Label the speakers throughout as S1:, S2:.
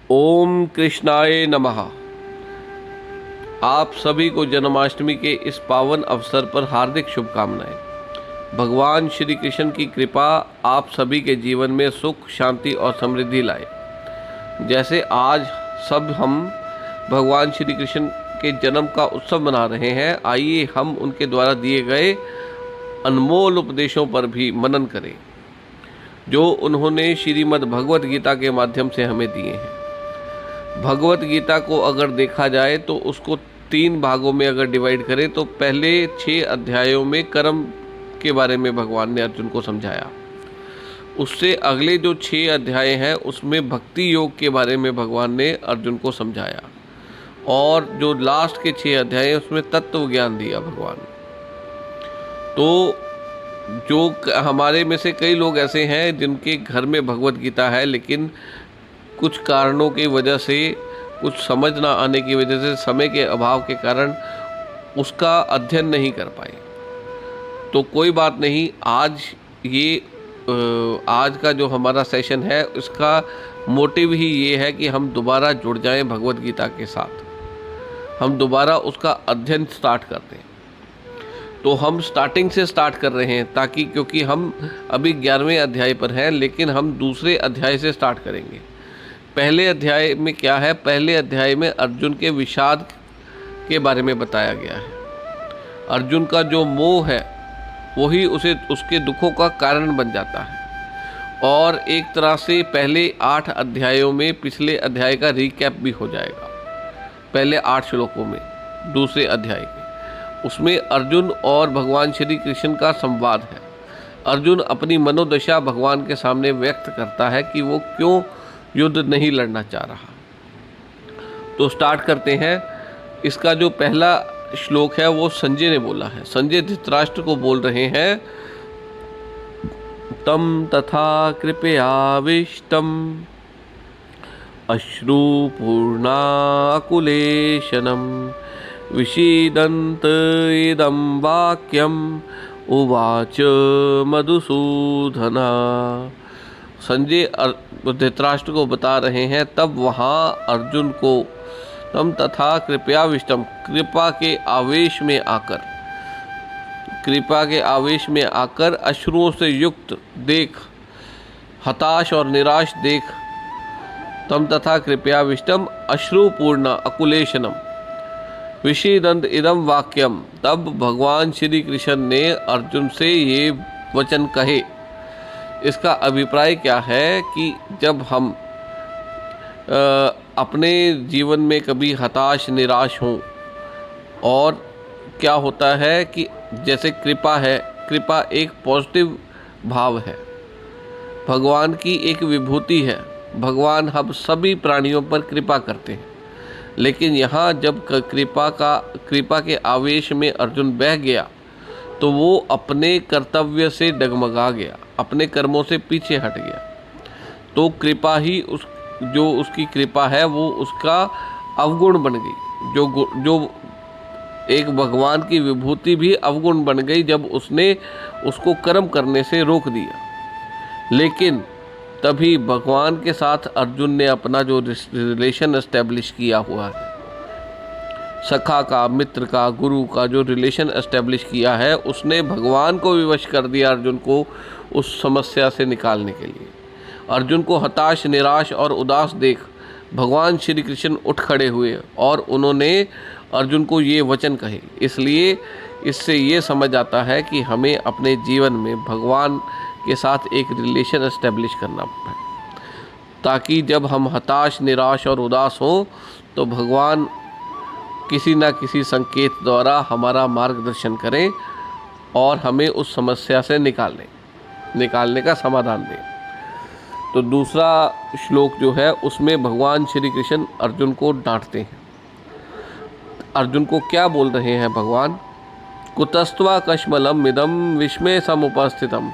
S1: ओम कृष्णाय नमः। आप सभी को जन्माष्टमी के इस पावन अवसर पर हार्दिक शुभकामनाएं। भगवान श्री कृष्ण की कृपा आप सभी के जीवन में सुख, शांति और समृद्धि लाए। जैसे आज सब हम भगवान श्री कृष्ण के जन्म का उत्सव मना रहे हैं, आइए हम उनके द्वारा दिए गए अनमोल उपदेशों पर भी मनन करें जो उन्होंने श्रीमद् भगवत गीता के माध्यम से हमें दिए हैं। भगवत गीता को अगर देखा जाए तो उसको 3 भागों में अगर डिवाइड करें तो पहले 6 अध्यायों में कर्म के बारे में भगवान ने अर्जुन को समझाया। उससे अगले जो 6 अध्याय हैं उसमें भक्ति योग के बारे में भगवान ने अर्जुन को समझाया, और जो लास्ट के 6 अध्याय हैं उसमें तत्व ज्ञान दिया भगवान। तो जो हमारे में से कई लोग ऐसे हैं जिनके घर में भगवत गीता है, लेकिन कुछ कारणों की वजह से, कुछ समझ ना आने की वजह से, समय के अभाव के कारण उसका अध्ययन नहीं कर पाए। तो कोई बात नहीं, आज का जो हमारा सेशन है उसका मोटिव ही ये है कि हम दोबारा जुड़ जाएं भगवत गीता के साथ, हम दोबारा उसका अध्ययन स्टार्ट कर दें। तो हम स्टार्टिंग से स्टार्ट कर रहे हैं ताकि, क्योंकि हम अभी 11वें अध्याय पर हैं, लेकिन हम दूसरे अध्याय से स्टार्ट करेंगे। पहले अध्याय में क्या है? पहले अध्याय में अर्जुन के विषाद के बारे में बताया गया है। अर्जुन का जो मोह है वही उसके दुखों का कारण बन जाता है, और एक तरह से पहले 8 अध्यायों में पिछले अध्याय का रिकैप भी हो जाएगा। पहले 8 श्लोकों में दूसरे अध्याय के, उसमें अर्जुन और भगवान श्री कृष्ण का संवाद है। अर्जुन अपनी मनोदशा भगवान के सामने व्यक्त करता है कि वो क्यों युद्ध नहीं लड़ना चाह रहा। तो स्टार्ट करते हैं। इसका जो पहला श्लोक है वो संजय ने बोला है। संजय धृतराष्ट्र को बोल रहे हैं, तम तथा कृपयाविष्टम अश्रुपूर्णाकुलेशनम विषीदन्त इदं वाक्यम उवाच मधुसूदना। संजय धृतराष्ट्र को बता रहे हैं, तब वहाँ अर्जुन को तम तथा कृपयाविष्टम, कृपा के आवेश में आकर अश्रुओं से युक्त देख, हताश और निराश देख। तम तथा कृपयाविष्टम अश्रुपूर्ण अकुलेशनम विषीदन्त इदम वाक्यम। तब भगवान श्री कृष्ण ने अर्जुन से ये वचन कहे। इसका अभिप्राय क्या है कि जब हम अपने जीवन में कभी हताश, निराश हों, और क्या होता है कि जैसे कृपा है, कृपा एक पॉजिटिव भाव है, भगवान की एक विभूति है। भगवान हम सभी प्राणियों पर कृपा करते हैं, लेकिन यहाँ जब कृपा के आवेश में अर्जुन बह गया तो वो अपने कर्तव्य से डगमगा गया, अपने कर्मों से पीछे हट गया। तो कृपा ही जो उसकी कृपा है वो उसका अवगुण बन गई। जो एक भगवान की विभूति भी अवगुण बन गई जब उसने उसको कर्म करने से रोक दिया। लेकिन तभी भगवान के साथ अर्जुन ने अपना जो रिलेशन एस्टेब्लिश किया हुआ है, सखा का, मित्र का, गुरु का जो रिलेशन एस्टेब्लिश किया है, उसने भगवान को विवश कर दिया अर्जुन को उस समस्या से निकालने के लिए। अर्जुन को हताश, निराश और उदास देख भगवान श्री कृष्ण उठ खड़े हुए और उन्होंने अर्जुन को ये वचन कहे। इसलिए इससे ये समझ आता है कि हमें अपने जीवन में भगवान के साथ एक रिलेशन एस्टेब्लिश करना है, ताकि जब हम हताश, निराश और उदास हों तो भगवान किसी न किसी संकेत द्वारा हमारा मार्गदर्शन करें और हमें उस समस्या से निकालने का समाधान दें। तो दूसरा श्लोक जो है उसमें भगवान श्री कृष्ण अर्जुन को डांटते हैं। अर्जुन को क्या बोल रहे हैं भगवान? कुतस्त्वा कश्मलम इदम विस्मय समुपस्थितम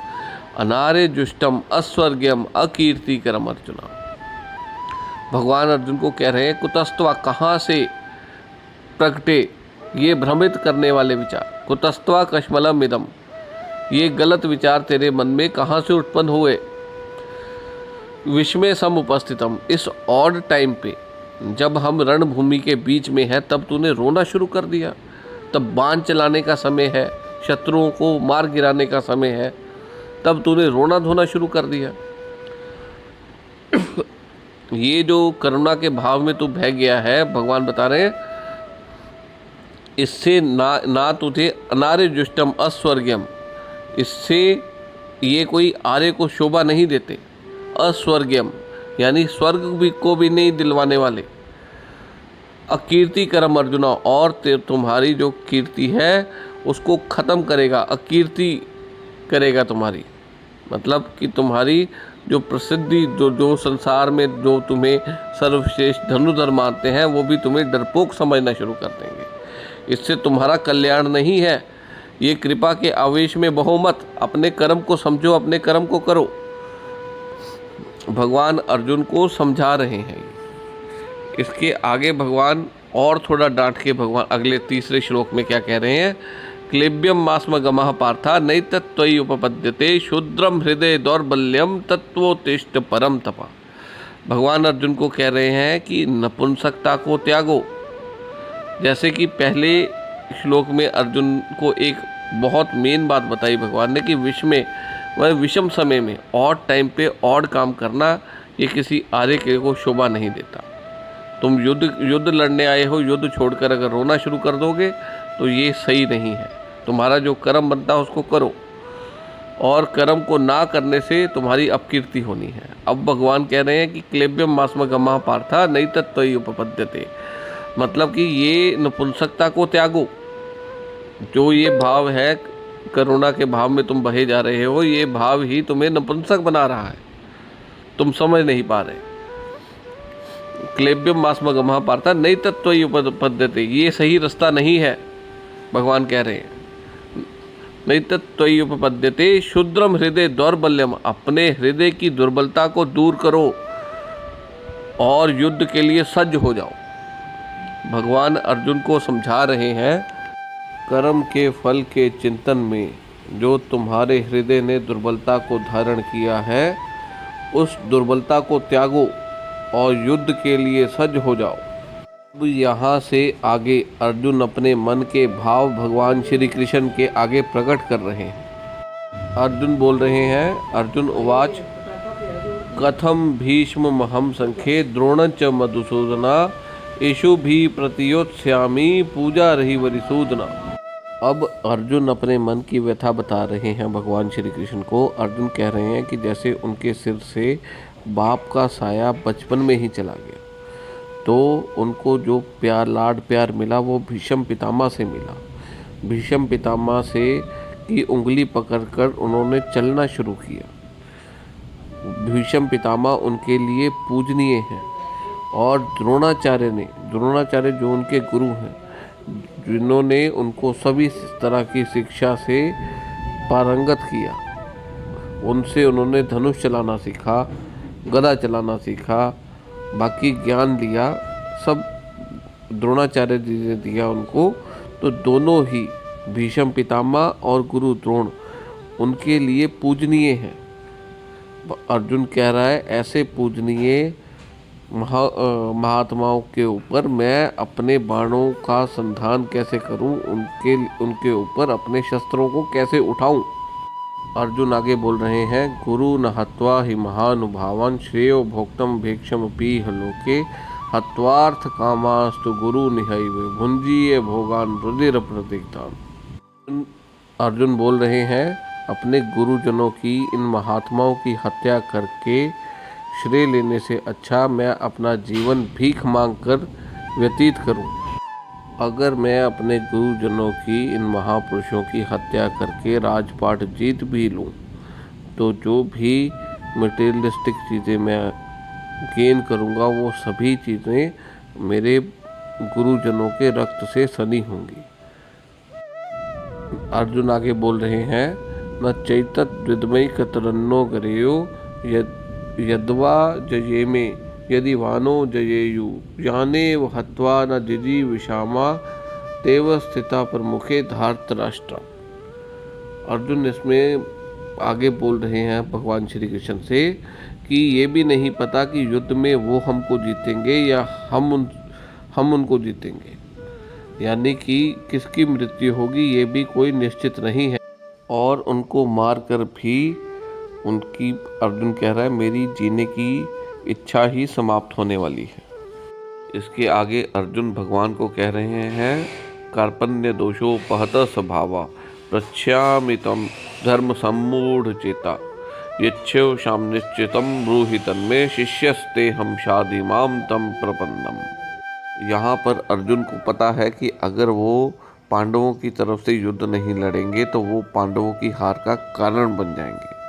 S1: अनार्य जुष्टम अस्वर्ग्यम अकीर्तिकरम अर्जुना। भगवान अर्जुन को कह रहे हैं, कुतस्त्वा, कहाँ से प्रगटे ये भ्रमित करने वाले विचार। कुतस्त्वा कश्मलम इदम, ये गलत विचार तेरे मन में कहाँ से उत्पन्न हुए। विषमे समुपस्थितम, इस ऑड टाइम पे जब हम रणभूमि के बीच में है तब तूने रोना शुरू कर दिया। तब बाण चलाने का समय है, शत्रुओं को मार गिराने का समय है, तब तूने रोना धोना शुरू कर दिया। ये जो करुणा के भाव में तू बह गया है, भगवान बता रहे हैं, इससे ना तुझे अनार्य जुष्टम अस्वर्गीयम, इससे ये कोई आर्य को शोभा नहीं देते। अस्वर्गीयम यानी स्वर्ग भी को भी नहीं दिलवाने वाले। अकीर्ति करम अर्जुना, और तुम्हारी जो कीर्ति है उसको ख़त्म करेगा, अकीर्ति करेगा तुम्हारी, मतलब कि तुम्हारी जो प्रसिद्धि जो संसार में जो तुम्हें सर्वश्रेष्ठ धनुधर मानते हैं वो भी तुम्हें डरपोक समझना शुरू कर देंगे। इससे तुम्हारा कल्याण नहीं है। ये कृपा के आवेश में बहो मत, अपने कर्म को समझो, अपने कर्म को करो। भगवान अर्जुन को समझा रहे हैं। इसके आगे भगवान और थोड़ा डांट के भगवान अगले तीसरे श्लोक में क्या कह रहे हैं, क्लेब्यम मास्म गमः पार्था नई तत्त्वयि उपपद्यते शूद्रम हृदय दौर्बल्यम तत्वोत्तिष्ठ परम तपा। भगवान अर्जुन को कह रहे हैं कि नपुंसकता को त्यागो। जैसे कि पहले श्लोक में अर्जुन को एक बहुत मेन बात बताई भगवान ने कि विषम समय में ऑड टाइम पे ऑड काम करना ये किसी आर्य के को शोभा नहीं देता। तुम युद्ध लड़ने आए हो, युद्ध छोड़कर अगर रोना शुरू कर दोगे तो ये सही नहीं है। तुम्हारा जो कर्म बनता है उसको करो, और कर्म को ना करने से तुम्हारी अपकीर्ति होनी है। अब भगवान कह रहे हैं कि क्लेब्यम मास्म गमः पार्था नई तत्त्वयि उपपद्यते, मतलब कि ये नपुंसकता को त्यागो। जो ये भाव है करुणा के भाव में तुम बहे जा रहे हो, ये भाव ही तुम्हें नपुंसक बना रहा है, तुम समझ नहीं पा रहे। क्लेब्यम मास्म गमः पार्था नई तत्त्वयि उपपद्यते, ये सही रास्ता नहीं है। भगवान कह रहे हैं नई तत्त्वयि उपपद्यते शूद्रम हृदय दौर्बल्यम, अपने हृदय की दुर्बलता को दूर करो और युद्ध के लिए सज्ज हो जाओ। भगवान अर्जुन को समझा रहे हैं, कर्म के फल के चिंतन में जो तुम्हारे हृदय ने दुर्बलता को धारण किया है, उस दुर्बलता को त्यागो और युद्ध के लिए सज्ज हो जाओ। अब यहाँ से आगे अर्जुन अपने मन के भाव भगवान श्री कृष्ण के आगे प्रकट कर रहे हैं। अर्जुन बोल रहे हैं, अर्जुन उवाच कथम भीष्म महम संखे द्रोणच मधुसूदना यशु भी प्रतियोत्स्यामि पूजा रही वरिसूदना। अब अर्जुन अपने मन की व्यथा बता रहे हैं भगवान श्री कृष्ण को। अर्जुन कह रहे हैं कि जैसे उनके सिर से बाप का साया बचपन में ही चला गया, तो उनको जो प्यार लाड प्यार मिला वो भीष्म पितामह से मिला। भीष्म पितामह से की उंगली पकड़कर उन्होंने चलना शुरू किया। भीष्म पितामह उनके लिए पूजनीय हैं। और द्रोणाचार्य जो उनके गुरु हैं, जिन्होंने उनको सभी तरह की शिक्षा से पारंगत किया, उनसे उन्होंने धनुष चलाना सीखा, गदा चलाना सीखा, बाकी ज्ञान दिया, सब द्रोणाचार्य जी ने दिया उनको। तो दोनों ही भीष्म पितामह और गुरु द्रोण उनके लिए पूजनीय हैं। अर्जुन कह रहा है ऐसे पूजनीय महात्माओं के ऊपर मैं अपने बाणों का संधान कैसे करूं, उनके ऊपर अपने शस्त्रों को कैसे उठाऊं। अर्जुन आगे बोल रहे हैं, गुरु न हत्वा हि महानुभावान श्रेयो भोक्तम भेक्षम पीह लोके हत्वार्थ कामास्तु गुरु निहैवे भुंजीये भोगान रुधिर प्रतिग्धान। अर्जुन बोल रहे हैं, अपने गुरुजनों की इन महात्माओं की हत्या करके श्रेय लेने से अच्छा मैं अपना जीवन भीख मांगकर व्यतीत करूं। अगर मैं अपने गुरुजनों की इन महापुरुषों की हत्या करके राजपाट जीत भी लूं, तो जो भी मटेरियलिस्टिक चीज़ें मैं गेन करूंगा वो सभी चीज़ें मेरे गुरुजनों के रक्त से सनी होंगी। अर्जुन आगे बोल रहे हैं, न चैतत विद्मयी कतरन्नो गरेयो यद्वा जयेमे यदि वानो जयेयु याने व हत्वा न जिजी विषामा तेव स्थिता प्रमुखे धार्तराष्ट्र। अर्जुन इसमें आगे बोल रहे हैं भगवान श्री कृष्ण से कि ये भी नहीं पता कि युद्ध में वो हमको जीतेंगे या हम उनको जीतेंगे, यानी कि किसकी मृत्यु होगी ये भी कोई निश्चित नहीं है। और उनको मार कर भी उनकी, अर्जुन कह रहा है, मेरी जीने की इच्छा ही समाप्त होने वाली है। इसके आगे अर्जुन भगवान को कह रहे हैं, कार्पण्य दोषोपहत स्वभावा प्रच्छामि तम धर्म सम्मूढ़ चेता यच्छेव शामनिश्चितम ब्रूहि तन्मे शिष्यस्ते हम शाधि माम तम प्रपन्नम। यहाँ पर अर्जुन को पता है कि अगर वो पांडवों की तरफ से युद्ध नहीं लड़ेंगे तो वो पांडवों की हार का कारण बन जाएंगे।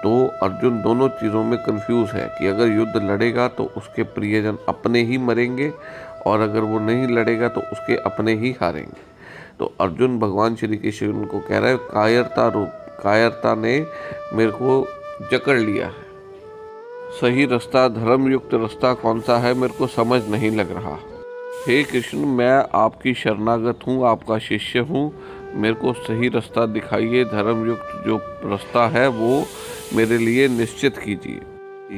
S1: तो अर्जुन दोनों चीज़ों में कंफ्यूज है कि अगर युद्ध लड़ेगा तो उसके प्रियजन अपने ही मरेंगे और अगर वो नहीं लड़ेगा तो उसके अपने ही हारेंगे। तो अर्जुन भगवान श्री कृष्ण को कह रहा है, कायरता ने मेरे को जकड़ लिया है। सही रास्ता, धर्म युक्त रास्ता कौन सा है मेरे को समझ नहीं लग रहा। हे कृष्ण, मैं आपकी शरणागत हूँ, आपका शिष्य हूँ, मेरे को सही रास्ता दिखाइए, धर्म युक्त जो रास्ता है वो मेरे लिए निश्चित कीजिए।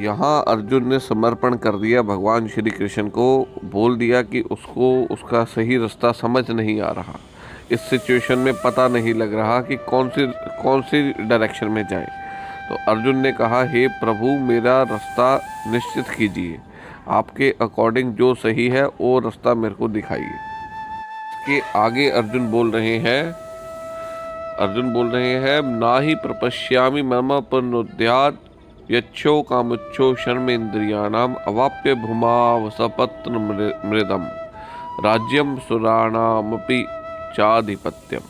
S1: यहाँ अर्जुन ने समर्पण कर दिया भगवान श्री कृष्ण को, बोल दिया कि उसको उसका सही रास्ता समझ नहीं आ रहा, इस सिचुएशन में पता नहीं लग रहा कि कौन सी डायरेक्शन में जाए। तो अर्जुन ने कहा, हे प्रभु, मेरा रास्ता निश्चित कीजिए, आपके अकॉर्डिंग जो सही है वो रास्ता मेरे को दिखाइए। इसके आगे अर्जुन बोल रहे हैं, ना ही प्रपश्यामि मम पुनरुद्यात् यच्छो कामुच्छो शर्मेन्द्रियाणाम अवाप्य भूमावसपत्न मृदम राज्यम सुराणामपि चाधिपत्यम।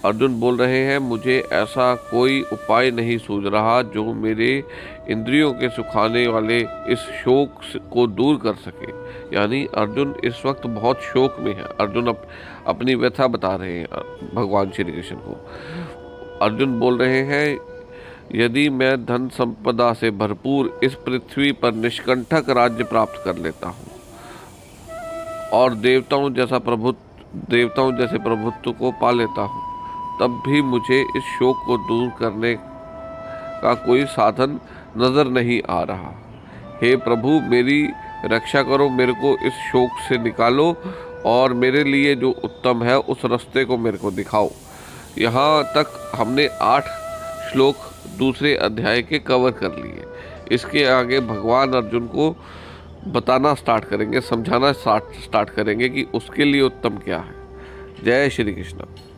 S1: अर्जुन बोल रहे हैं, मुझे ऐसा कोई उपाय नहीं सूझ रहा जो मेरे इंद्रियों के सुखाने वाले इस शोक को दूर कर सके। यानी अर्जुन इस वक्त बहुत शोक में है। अर्जुन अपनी व्यथा बता रहे हैं भगवान श्री कृष्ण को। अर्जुन बोल रहे हैं, यदि मैं धन संपदा से भरपूर इस पृथ्वी पर निष्कंटक राज्य प्राप्त कर लेता हूँ और देवताओं जैसे प्रभुत्व को पा लेता हूँ, तब भी मुझे इस शोक को दूर करने का कोई साधन नजर नहीं आ रहा। हे प्रभु, मेरी रक्षा करो, मेरे को इस शोक से निकालो और मेरे लिए जो उत्तम है उस रास्ते को मेरे को दिखाओ। यहाँ तक हमने 8 श्लोक दूसरे अध्याय के कवर कर लिए। इसके आगे भगवान अर्जुन को बताना स्टार्ट करेंगे, समझाना स्टार्ट करेंगे कि उसके लिए उत्तम क्या है। जय श्री कृष्ण।